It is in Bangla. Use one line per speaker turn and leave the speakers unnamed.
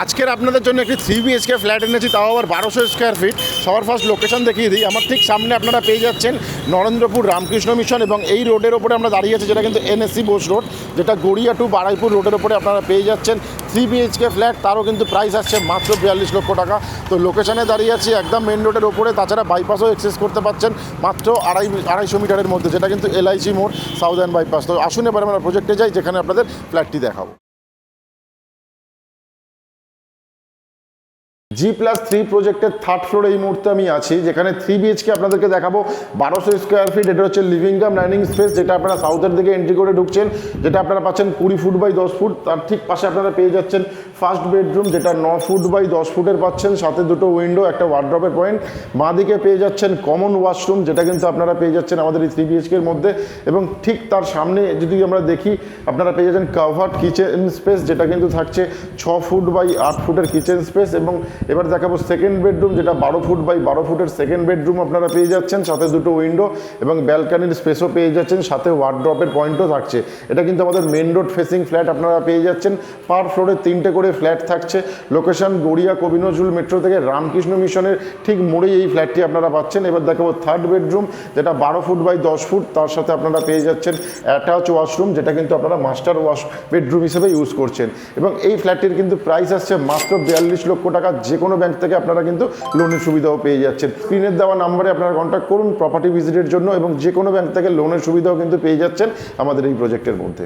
আজকের আপনাদের জন্য একটি 3 BHK ফ্ল্যাট এনেছি, তাও আবার 1200 স্কোয়ার ফিট। সবার ফার্স্ট লোকেশন দেখিয়ে দিই। আমার ঠিক সামনে আপনারা পেয়ে যাচ্ছেন নরেন্দ্রপুর রামকৃষ্ণ মিশন, এবং এই রোডের ওপরে আমরা দাঁড়িয়ে আছি, যেটা কিন্তু NSC বোস রোড, যেটা গড়িয়া টু বারাইপুর রোডের ওপরে আপনারা পেয়ে যাচ্ছেন 3 BHK ফ্ল্যাট। তারও কিন্তু প্রাইস আসছে মাত্র 42 লক্ষ টাকা। তো লোকেশনে দাঁড়িয়ে আছি একদম মেন রোডের ওপরে, তাছাড়া বাইপাসও অ্যাক্সেস করতে পারছেন মাত্র 250 মিটারের মধ্যে, যেটা কিন্তু LIC মোড় সাউদার্ন বাইপাস। তো আসুন এবার আমরা প্রজেক্টে যাই, যেখানে আপনাদের ফ্ল্যাটটি দেখাবো। G+3 প্রজেক্টের থার্ড ফ্লোরে এই মুহূর্তে আমি আছি, যেখানে 3 BHK আপনাদেরকে দেখাবো 1200 স্কোয়ার ফিট। এটা হচ্ছে লিভিং কাম ডাইনিং স্পেস, যেটা আপনারা সাউথের দিকে এন্ট্রি করে ঢুকছেন, যেটা আপনারা পাচ্ছেন 20 ফুট বাই 10 ফুট। তার ঠিক পাশে আপনারা পেয়ে যাচ্ছেন ফার্স্ট বেডরুম, যেটা 9 ফুট বাই 10 ফুটের পাচ্ছেন, সাথে দুটো উইন্ডো, একটা ওয়ার্ড্রপের পয়েন্ট। বাঁ দিকে পেয়ে যাচ্ছেন কমন ওয়াশরুম, যেটা কিন্তু আপনারা পেয়ে যাচ্ছেন আমাদের এই 3 BHK এর মধ্যে। এবং ঠিক তার সামনে যদি আমরা দেখি, আপনারা পেয়ে যাচ্ছেন কাভার্ড কিচেন স্পেস, যেটা কিন্তু থাকছে 6 ফুট বাই 8 ফুটের কিচেন স্পেস। এবং এবার দেখাবো সেকেন্ড বেডরুম, যেটা 12 ফুট বাই 12 ফুটের সেকেন্ড বেডরুম আপনারা পেয়ে যাচ্ছেন, সাথে দুটো উইন্ডো এবং ব্যালকানির স্পেসও পেয়ে যাচ্ছেন, সাথে ওয়ার্ড্রপের পয়েন্টও থাকছে। এটা কিন্তু আমাদের মেন রোড ফেসিং ফ্ল্যাট আপনারা পেয়ে যাচ্ছেন। পার ফ্লোরে 3টে করে ফ্ল্যাট থাকছে। লোকেশন গড়িয়া কবি নজরুল মেট্রো থেকে রামকৃষ্ণ মিশনের ঠিক মোড়েই এই ফ্ল্যাটটি আপনারা পাচ্ছেন। এবার দেখাবো থার্ড বেডরুম, যেটা 12 ফুট বাই 10 ফুট, তার সাথে আপনারা পেয়ে যাচ্ছেন অ্যাটাচ ওয়াশরুম, যেটা কিন্তু আপনারা মাস্টার ওয়াশ বেডরুম হিসেবে ইউজ করছেন। এবং এই ফ্ল্যাটটির কিন্তু প্রাইস আসছে মাত্র 42 লক্ষ টাকা। যে কোনো ব্যাংক থেকে আপনারা কিন্তু লোনের সুবিধাও পেয়ে যাচ্ছেন। স্ক্রিনের দেওয়া নাম্বারে আপনারা কন্ট্যাক্ট করুন প্রপার্টি ভিজিটের জন্য, এবং যে কোনো ব্যাংক থেকে লোনের সুবিধাও কিন্তু পেয়ে যাচ্ছেন আমাদের এই প্রজেক্টের মধ্যে।